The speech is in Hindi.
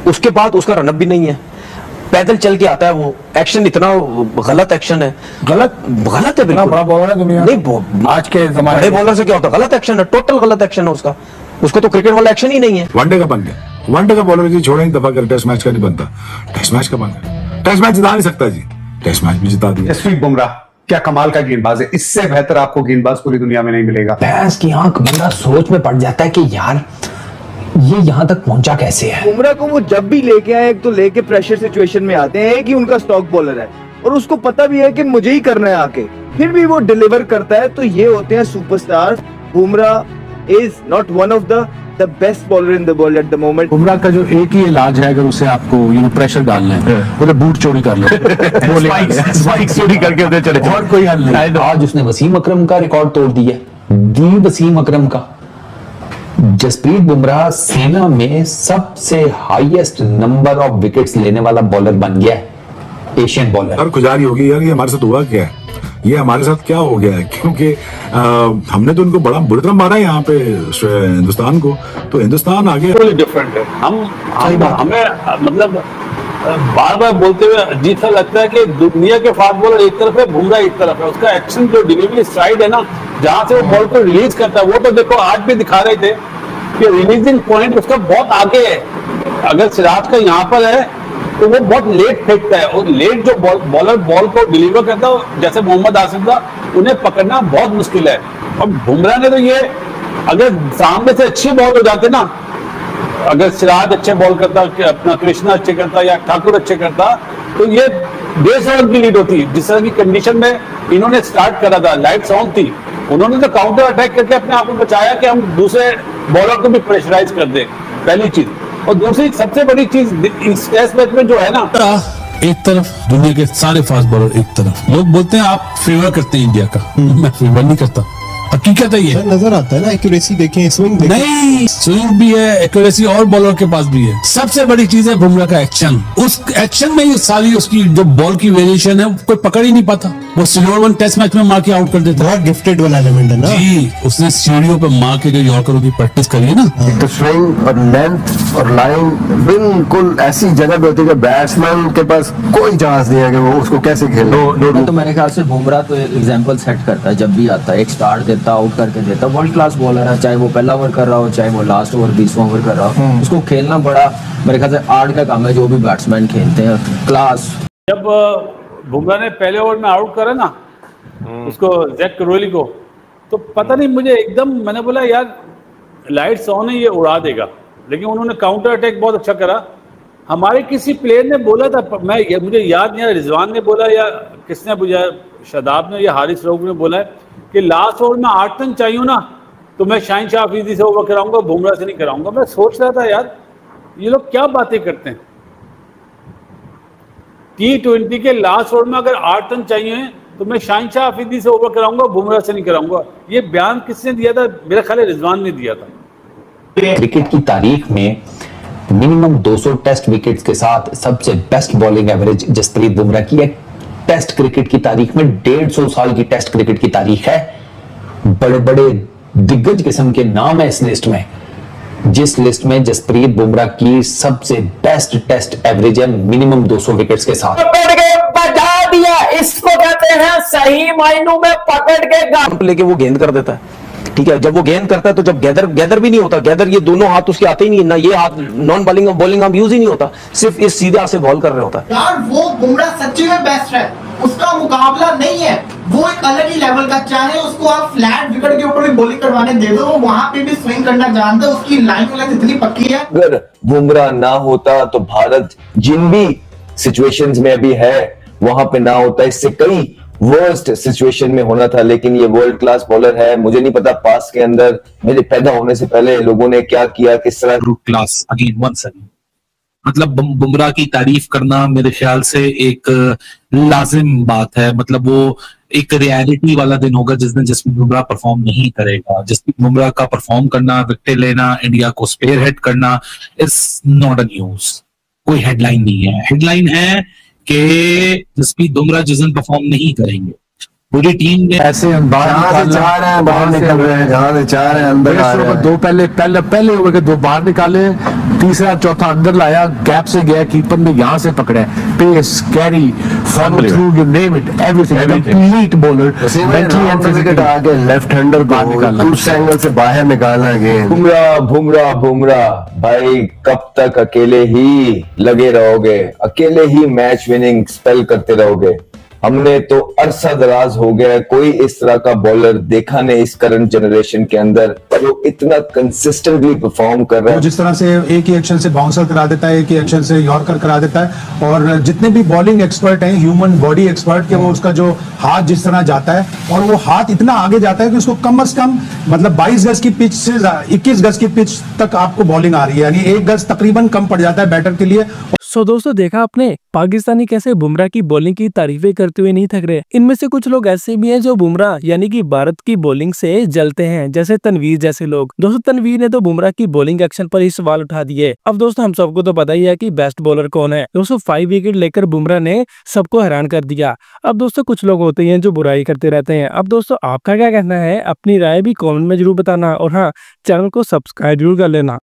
उसके बाद उसका रनअप भी नहीं है, पैदल चल के आता है वो। एक्शन इतना गलत एक्शन है, गलत है बिल्कुल। बड़ा बॉलर है दुनिया नहीं, आज के जमाने बड़े बॉलर से क्या होता है, गलत एक्शन है, टोटल गलत एक्शन है उसका। उसको तो क्रिकेट वाला एक्शन ही नहीं है। वनडे का बन गया, वनडे का बॉलर जी छोड़ें दफा कर, टेस्ट मैच का नहीं बनता, टेस्ट मैच का बन गया। टेस्ट मैच जिता नहीं सकता जी, टेस्ट मैच भी जिता दिया। जसप्रीत बुमराह क्या कमाल का गेंदबाज है, इससे बेहतर आपको गेंदबाज पूरी दुनिया में नहीं मिलेगा। भैंस की आंख बंदा सोच में पड़ जाता है कि यार ये यहां तक पहुंचा कैसे है। बुमराह को वो जब भी लेके आए, एक तो लेके प्रेशर सिचुएशन में आते हैं कि उनका स्टॉक बॉलर है और उसको पता भी है कि मुझे ही करना है आके, फिर भी वो डिलीवर करता है। तो ये होते हैं superstar. Bumrah is not one of the best bowler in the world at the moment. Bumrah का जो एक ही इलाज है, अगर उसे आपको प्रेशर डालना है, उसे बूट चोरी कर लो, स्पाइक्स चोरी करके उधर चले, और कोई हल नहीं। आज उसने वसीम अकरम का रिकॉर्ड तोड़ दिया, वसीम अकरम का। जसप्रीत बुमराह सेना में सबसे हाईएस्ट नंबर ऑफ विकेट्स लेने वाला बॉलर बन गया है, एशियन बॉलर। यार गुजारी होगी यार, ये हमारे साथ हुआ क्या है, ये हमारे साथ क्या हो गया है? क्योंकि हमने तो उनको बड़ा बुरी तरह मारा है यहाँ पे हिंदुस्तान को, तो हिंदुस्तान आगे डिफरेंट है। हमें मतलब बार बार बोलते हुए अजीब सा लगता है कि दुनिया के फास्ट बॉलर एक तरफ है, बुमराह एक तरफ है। उसका एक्शन जो डिलीवरी स्ट्राइड है ना, जहां से वो बॉल को रिलीज करता है, वो तो देखो आज भी दिखा रहे थे कि रिलीजिंग पॉइंट उसका बहुत आगे है। अगर सिराज का यहाँ पर है तो वो बहुत लेट फेंकता है, और लेट जो बॉलर बॉल को डिलीवर करता है, जैसे मोहम्मद आसिफ का, उन्हें पकड़ना बहुत मुश्किल है। और बुमराह ने तो ये, अगर सामने से अच्छी बॉल हो जाते ना, अगर सिराज अच्छे बॉल करता, अपना कृष्णा अच्छे करता या ठाकुर अच्छे करता, तो ये 150 रन की लीड होती। जिस तरह की कंडीशन में इन्होंने स्टार्ट करा था, लाइट्स ऑन थी, उन्होंने तो काउंटर अटैक करके अपने आप को बचाया कि हम दूसरे बॉलर को भी प्रेशराइज कर दें, पहली चीज। और दूसरी सबसे बड़ी चीज इस टेस्ट मैच में जो है ना, एक तरफ दुनिया के सारे फास्ट बॉलर, एक तरफ लोग बोलते हैं आप फेवर करते हैं इंडिया का, मैं फेवर नहीं करता, हकीकत है ये। नजर आता है ना, एक्यूरेसी देखें, स्विंग देखें। नहीं, स्विंग भी है, एक्यूरेसी और बॉलर के पास भी है। सबसे बड़ी चीज है बुमराह का एक्शन। उस एक्शन में ये सारी उसकी जो बॉल की वेरिएशन है, कोई पकड़ ही नहीं पाता। वो सिल्वर वन टेस्ट मैच में मार के आउट कर देता है। बहुत गिफ्टेड वाला एलिमेंट है ना जी, उसने सीढ़ियों पे मार के जो यॉर्करों की प्रैक्टिस करी है ना, तो स्विंग और लेंथ और लाइन बिल्कुल ऐसी जगह पे होती है कि बैट्समैन के पास कोई चांस नहीं है कि वो उसको कैसे खेले। तो मेरे ख्याल से बुमराह तो एग्जांपल सेट करता है, जब भी आता है एक स्टार्ट देता, आउट करके देता। वर्ल्ड क्लास बॉलर है, चाहे वो पहला ओवर कर रहा हो, चाहे वो लास्ट ओवर 20वां ओवर कर रहा हो, उसको खेलना बड़ा मेरे ख्याल से आर्ट का काम है, जो भी बैट्समैन खेलते हैं क्लास। जब बुमराह ने पहले ओवर में आउट करा ना उसको, जैक करोली को, तो पता नहीं मुझे एकदम, मैंने बोला यार लाइट्स ऑन है, ये उड़ा देगा। लेकिन उन्होंने काउंटर अटैक बहुत अच्छा करा। हमारे किसी प्लेयर ने बोला था, मुझे याद नहीं, रिजवान ने बोला या किसने बोला, शादाब ने या हारिस रऊफ ने बोला है कि लास्ट ओवर में 8 रन चाहिए ना, तो मैं शाहिनशाह अफरीदी से ओवर कराऊंगा, बुमराह से नहीं कराऊंगा। मैं सोच रहा था यार ये लोग क्या बातें करते हैं। T20 के लास्ट ओवर में अगर 8 रन चाहिए तो मैं शाहिनशाह अफरीदी से ओवर कराऊंगा, बुमराह से नहीं कराऊंगा। ये बयान किसने दिया था? मेरा ख्याल है रिजवान ने दिया था। क्रिकेट की तारीख में मिनिमम 200 टेस्ट विकेट्स के साथ सबसे best bowling average Jasprit Bumrah की है। टेस्ट क्रिकेट की तारीख में 150 साल की टेस्ट क्रिकेट की तारीख है। बड़े बड़े दिग्गज किस्म के नाम है इस लिस्ट में, जिस लिस्ट में जसप्रीत बुमराह की सबसे बेस्ट टेस्ट एवरेज है मिनिमम 200 विकेट्स के साथ। पकड़ के बजा दिया, इसको कहते हैं सही मायनों में पकड़ के लेके वो गेंद कर देता है। ठीक है, जब वो गेंद करता है तो जब गैदर भी नहीं होता, गैदर ये दोनों हाथ उसके आते ही नहीं, ना ये हाथ non bowling bowling arm use ही नहीं होता, सिर्फ इस सीधे हाथ से बॉल कर रहा होता है। यार वो बुमराह सच्ची में बेस्ट है, उसका मुकाबला नहीं है, वो एक अलग ही लेवल का। चाहे उसको आप फ्लैट विकेट के ऊपर भी बॉलिंग करवाने दे दो, वो वहां पे भी स्विंग करना जानता है, उसकी लाइन इतनी पक्की है। अगर बुमराह ना होता तो भारत जिन भी सिचुएशंस में अभी है वहां पे ना होता, इससे कई वर्स्ट सिचुएशन में होना था। लेकिन ये वर्ल्ड क्लास बॉलर है। मुझे नहीं पता पास्ट के अंदर मेरे पैदा होने से पहले लोगों ने क्या किया, किस तरह। क्लास अगेन वंस अगेन, मतलब बुमराह की तारीफ करना मेरे ख्याल से एक लाजिम बात है। मतलब वो एक रियलिटी वाला दिन होगा जिस दिन जसप्रीत बुमराह परफॉर्म नहीं करेगा। जसप्रीत बुमराह का परफॉर्म करना, विकेट लेना, इंडिया को स्पेयर हेड करना इज नॉट अ न्यूज, कोई हेडलाइन नहीं है। हेडलाइन है कि जसप्रीत बुमराह जिस दिन परफॉर्म नहीं करेंगे, पूरी टीम ने ऐसे जहाँ से चाह रहे हैं बाहर निकल रहे हैं, जहाँ से चाह रहे हैं अंदर आ रहे हैं। दो पहले ओवर के 2 बाहर निकाले, तीसरा चौथा अंदर लाया, गैप से गया, कीपर ने यहाँ से पकड़ा, pace, carry, follow through, you name it, everything, complete bowler, mentally and physically आगे लेफ्ट हैंडर बाहर निकालना, उस एंगल से बाहर निकालना गेंद। बुमराह भाई कब तक अकेले ही लगे रहोगे, अकेले ही मैच विनिंग स्पेल करते रहोगे? हमने तो अरसा दराज हो गया कोई इस तरह का बॉलर देखा नहीं इस करंट जनरेशन के अंदर जो इतना कंसिस्टेंटली परफॉर्म कर रहा है। जिस तरह से एक ही एक्शन से बाउंसर करा देता है, एक ही एक्शन से यॉर्कर करा देता है, और जितने भी बॉलिंग एक्सपर्ट हैं, ह्यूमन बॉडी एक्सपर्ट के, वो उसका जो हाथ जिस तरह जाता है, और वो हाथ इतना आगे जाता है कि उसको कम से कम मतलब 22 गज की पिच से 21 गज की पिच तक आपको बॉलिंग आ रही है, यानी 1 गज तकरीबन कम पड़ जाता है बैटर के लिए। सो दोस्तों देखा आपने, पाकिस्तानी कैसे बुमराह की बॉलिंग की तारीफें करते हुए नहीं थक रहे। इनमें से कुछ लोग ऐसे भी हैं जो बुमराह यानी कि भारत की बॉलिंग से जलते हैं, जैसे तनवीर जैसे लोग। दोस्तों तनवीर ने तो बुमराह की बॉलिंग एक्शन पर ही सवाल उठा दिए। अब दोस्तों हम सबको तो पता ही है कि बेस्ट बॉलर कौन है। दोस्तों 5 विकेट लेकर बुमराह ने सबको हैरान कर दिया। अब दोस्तों कुछ लोग होते हैं जो बुराई करते रहते हैं। अब दोस्तों आपका क्या कहना है, अपनी राय भी कॉमेंट में जरूर बताना, और हाँ, चैनल को सब्सक्राइब जरूर कर लेना।